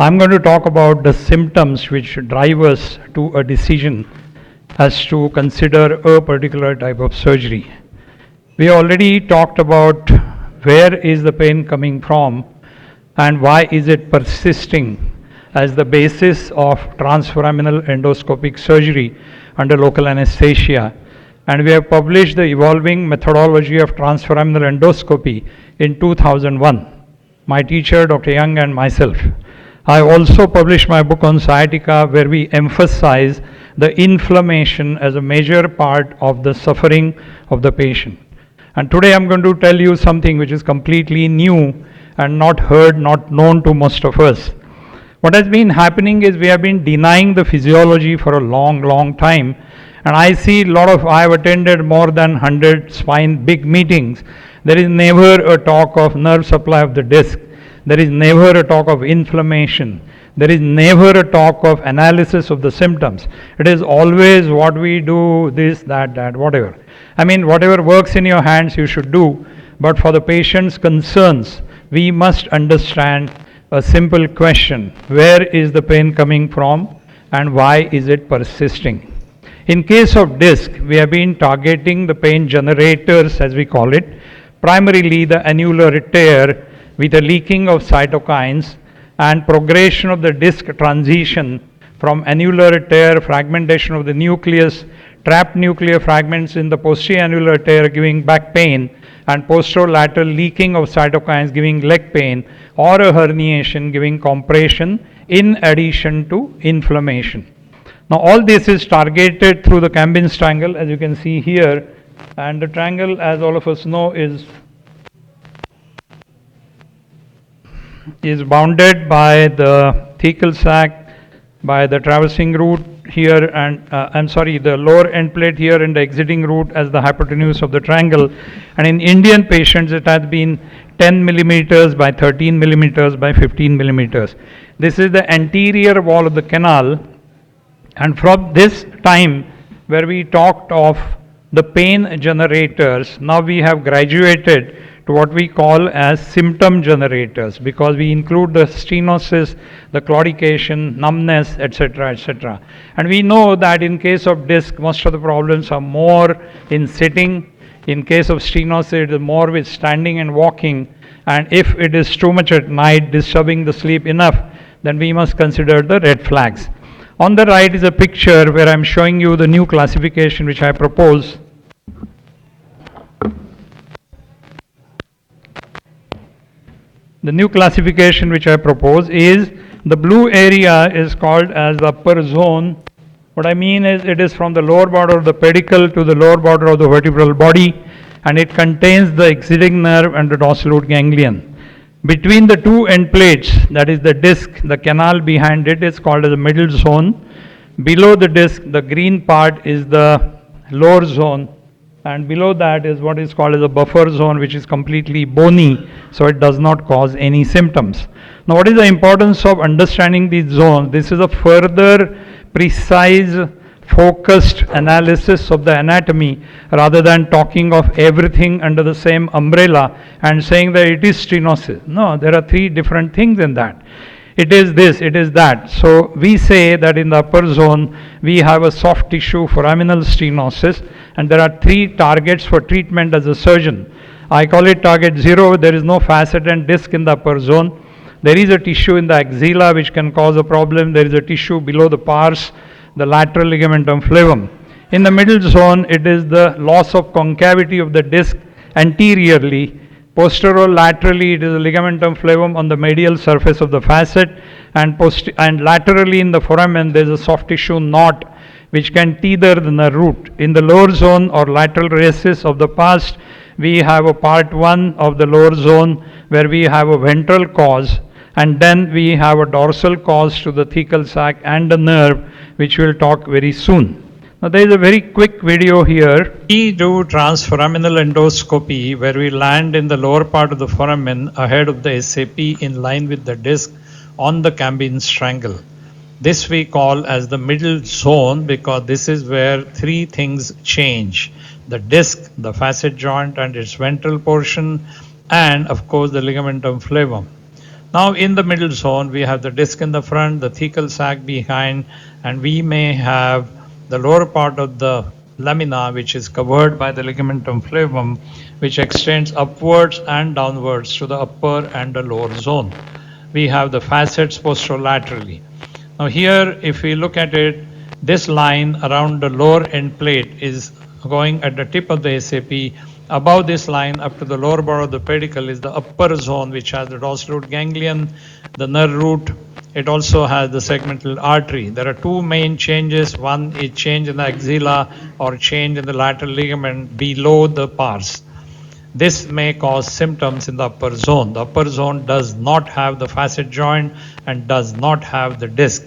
I'm going to talk about the symptoms which drive us to a decision as to consider a particular type of surgery. We already talked about where is the pain coming from and why is it persisting as the basis of transforaminal endoscopic surgery under local anesthesia. And we have published the evolving methodology of transforaminal endoscopy in 2001. My teacher, Dr. Young, and myself. I also published my book on sciatica, where we emphasize the inflammation as a major part of the suffering of the patient. And today I'm going to tell you something which is completely new and not heard, not known to most of us. What has been happening is we have been denying the physiology for a long time. And I see I have attended more than 100 spine big meetings. There is never a talk of nerve supply of the disc. There is never a talk of inflammation. There is never a talk of analysis of the symptoms. It is always what we do, this, that, whatever. I mean, whatever works in your hands you should do. But for the patient's concerns, we must understand a simple question. Where is the pain coming from and why is it persisting? In case of disc, we have been targeting the pain generators, as we call it, primarily the annular tear with a leaking of cytokines and progression of the disc transition from annular tear, fragmentation of the nucleus, trapped nuclear fragments in the posterior annular tear giving back pain, and posterolateral leaking of cytokines giving leg pain, or a herniation giving compression in addition to inflammation. Now all this is targeted through the Cambin's triangle, as you can see here, and the triangle, as all of us know, is bounded by the thecal sac, by the traversing root here, and the lower end plate here, and the exiting root as the hypotenuse of the triangle. And in Indian patients it has been 10 millimeters by 13 millimeters by 15 millimeters. This is the anterior wall of the canal. And from this time where we talked of the pain generators, now we have graduated to what we call as symptom generators, because we include the stenosis, the claudication, numbness, etc. And we know that in case of disc, most of the problems are more in sitting. In case of stenosis, it is more with standing and walking. And if it is too much at night, disturbing the sleep enough, then we must consider the red flags. On the right is a picture where I am showing you the new classification which I propose. The new classification which I propose is the blue area is called as the upper zone. What I mean is it is from the lower border of the pedicle to the lower border of the vertebral body, and it contains the exiting nerve and the dorsal root ganglion. Between the two end plates, that is the disc, the canal behind it is called as the middle zone. Below the disc, the green part is the lower zone, and below that is what is called as a buffer zone, which is completely bony, so it does not cause any symptoms. Now, what is the importance of understanding these zones? This is a further precise focused analysis of the anatomy, rather than talking of everything under the same umbrella and saying that it is stenosis. No, there are three different things in that. It is this, it is that. So we say that in the upper zone we have a soft tissue foraminal stenosis, and there are three targets for treatment as a surgeon. I call it target 0. There is no facet and disc in the upper zone. There is a tissue in the axilla which can cause a problem. There is a tissue below the pars, the lateral ligamentum flavum. In the middle zone, it is the loss of concavity of the disc anteriorly. Posterolaterally, it is the ligamentum flavum on the medial surface of the facet, and laterally in the foramen, there is a soft tissue knot which can tether the nerve root. In the lower zone or lateral races of the past, we have a part 1 of the lower zone where we have a ventral cause, and then we have a dorsal cause to the thecal sac and the nerve, which we'll talk very soon. Now there is a very quick video here. We do transforaminal endoscopy where we land in the lower part of the foramen ahead of the SAP in line with the disc on the Cambin's triangle. This we call as the middle zone because this is where three things change: the disc, the facet joint and its ventral portion, and of course the ligamentum flavum. Now in the middle zone, we have the disc in the front, the thecal sac behind, and we may have the lower part of the lamina, which is covered by the ligamentum flavum, which extends upwards and downwards to the upper and the lower zone. We have the facets posterolaterally. Now here, if we look at it, this line around the lower end plate is going at the tip of the SAP. Above this line up to the lower border of the pedicle is the upper zone, which has the dorsal root ganglion, the nerve root. It also has the segmental artery. There are two main changes. One is change in the axilla or change in the lateral ligament below the pars. This may cause symptoms in the upper zone. The upper zone does not have the facet joint and does not have the disc.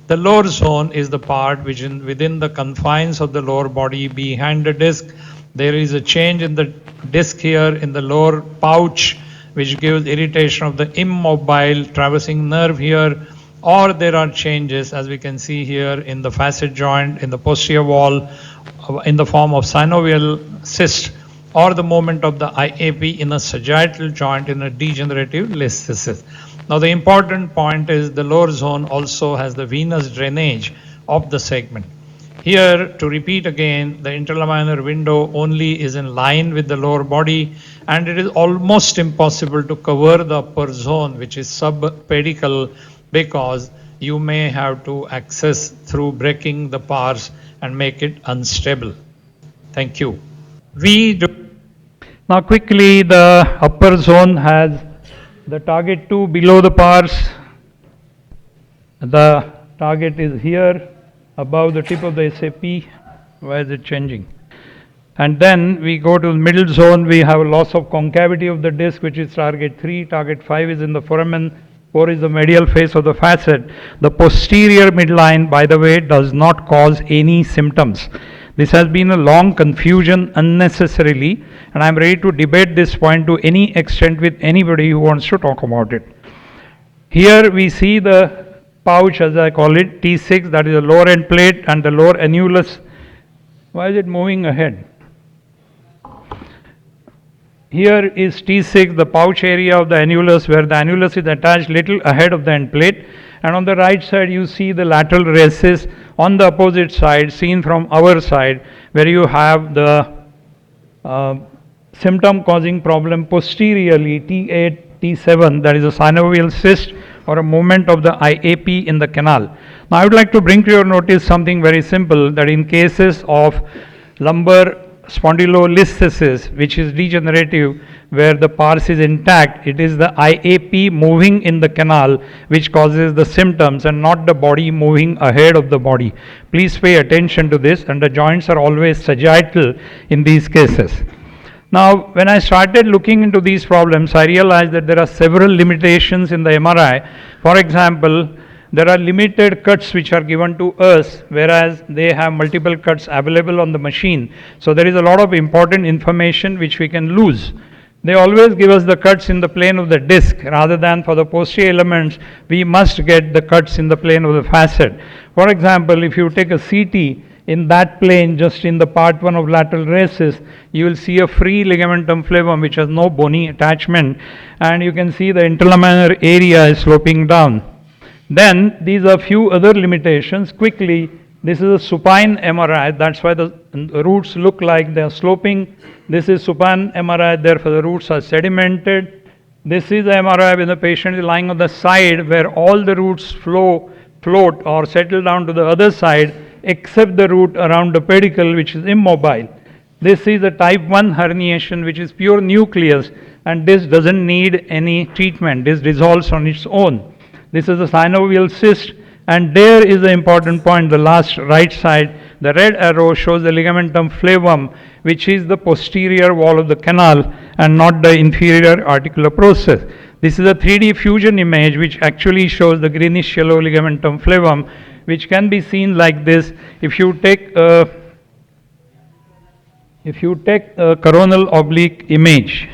The lower zone is the part which within the confines of the lower body behind the disc. There is a change in the disc here in the lower pouch, which gives irritation of the immobile traversing nerve here, or there are changes, as we can see here, in the facet joint, in the posterior wall, in the form of synovial cyst, or the movement of the IAP in a sagittal joint in a degenerative listhesis. Now the important point is the lower zone also has the venous drainage of the segment. Here, to repeat again, the interlaminar window only is in line with the lower body, and it is almost impossible to cover the upper zone, which is subpedical, because you may have to access through breaking the pars and make it unstable. Thank you. Now quickly, the upper zone has the target 2 below the pars. The target is here above the tip of the SAP. Why is it changing? And then we go to the middle zone. We have a loss of concavity of the disc, which is target 3. Target 5 is in the foramen. 4 is the medial face of the facet. The posterior midline, by the way, does not cause any symptoms. This has been a long confusion unnecessarily, and I am ready to debate this point to any extent with anybody who wants to talk about it. Here we see the pouch, as I call it, T6, that is the lower end plate and the lower annulus. Why is it moving ahead? Here is T6, the pouch area of the annulus, where the annulus is attached little ahead of the end plate, and on the right side you see the lateral races on the opposite side, seen from our side, where you have the symptom causing problem posteriorly, T8, T7, that is a synovial cyst or a movement of the IAP in the canal. Now I would like to bring to your notice something very simple, that in cases of lumbar spondylolisthesis, which is degenerative, where the pars is intact, it is the IAP moving in the canal which causes the symptoms and not the body moving ahead of the body. Please pay attention to this, and the joints are always sagittal in these cases. Now, when I started looking into these problems, I realized that there are several limitations in the MRI. For example, there are limited cuts which are given to us, whereas they have multiple cuts available on the machine. So there is a lot of important information which we can lose. They always give us the cuts in the plane of the disc, rather than for the posterior elements, we must get the cuts in the plane of the facet. For example, if you take a CT, in that plane, just in the part 1 of lateral races, you will see a free ligamentum flavum which has no bony attachment, and you can see the interlaminar area is sloping down. Then these are few other limitations. Quickly, this is a supine MRI, that's why the roots look like they are sloping. This is supine MRI, therefore the roots are sedimented. This is the MRI when the patient is lying on the side, where all the roots float or settle down to the other side, except the root around the pedicle, which is immobile. This is a type 1 herniation, which is pure nucleus, and this doesn't need any treatment. This dissolves on its own. This is a synovial cyst, and there is the important point, the last right side. The red arrow shows the ligamentum flavum, which is the posterior wall of the canal and not the inferior articular process. This is a 3D fusion image which actually shows the greenish yellow ligamentum flavum, which can be seen like this. If you take a coronal oblique image.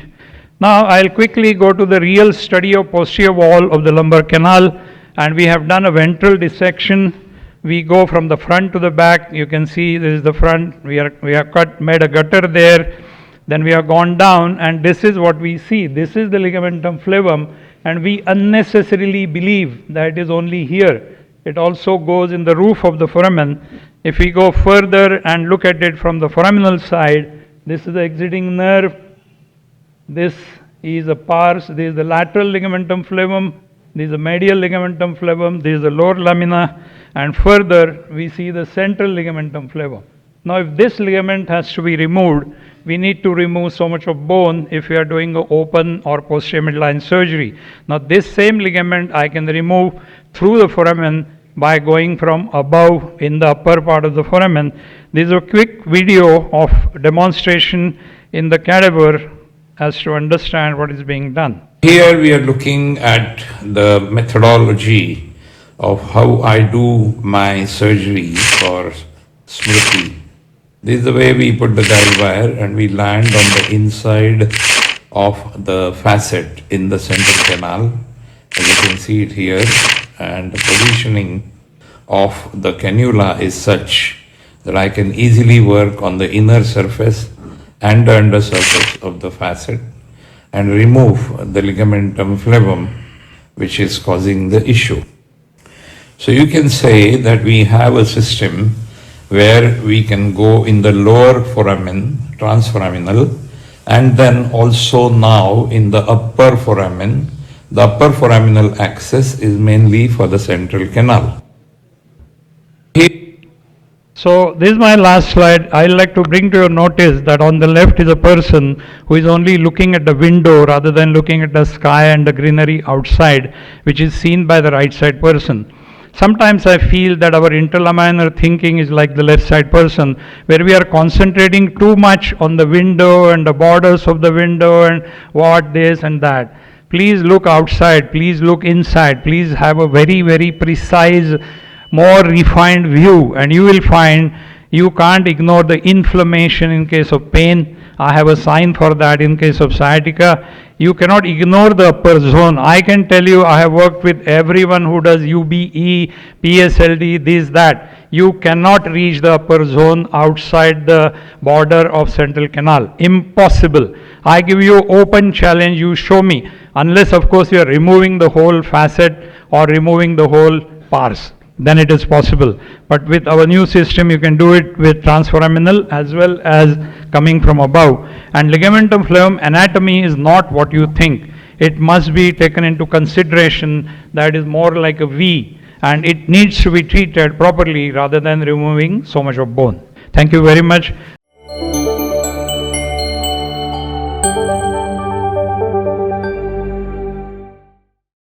Now I'll quickly go to the real study of posterior wall of the lumbar canal, and we have done a ventral dissection. We go from the front to the back. You can see this is the front. We have made a gutter there. Then we have gone down, and this is what we see. This is the ligamentum flavum, and we unnecessarily believe that it is only here. It also goes in the roof of the foramen. If we go further and look at it from the foraminal side, this is the exiting nerve, this is a pars, this is the lateral ligamentum flavum, this is the medial ligamentum flavum, this is the lower lamina, and further we see the central ligamentum flavum. Now if this ligament has to be removed, we need to remove so much of bone if we are doing an open or posterior midline surgery. Now this same ligament I can remove through the foramen by going from above in the upper part of the foramen. This is a quick video of demonstration in the cadaver as to understand what is being done. Here we are looking at the methodology of how I do my surgery for Smriti. This is the way we put the guide wire and we land on the inside of the facet in the central canal. As you can see it here, and the positioning of the cannula is such that I can easily work on the inner surface and the under surface of the facet and remove the ligamentum flavum which is causing the issue. So you can say that we have a system where we can go in the lower foramen, transforaminal, and then also now in the upper foramen. The upper foraminal access is mainly for the central canal. So this is my last slide. I'd like to bring to your notice that on the left is a person who is only looking at the window rather than looking at the sky and the greenery outside, which is seen by the right side person. Sometimes I feel that our interlaminar thinking is like the left side person, where we are concentrating too much on the window and the borders of the window and what this and that. Please look outside, please look inside, please have a very, very precise, more refined view, and you will find you can't ignore the inflammation in case of pain. I have a sign for that in case of sciatica. You cannot ignore the upper zone. I can tell you, I have worked with everyone who does UBE, PSLD, this, that. You cannot reach the upper zone outside the border of central canal. Impossible. I give you open challenge, you show me. Unless of course you are removing the whole facet or removing the whole pars, then it is possible. But with our new system, you can do it with transforaminal as well as coming from above. And ligamentum flavum anatomy is not what you think. It must be taken into consideration that is more like a V, and it needs to be treated properly rather than removing so much of bone. Thank you very much.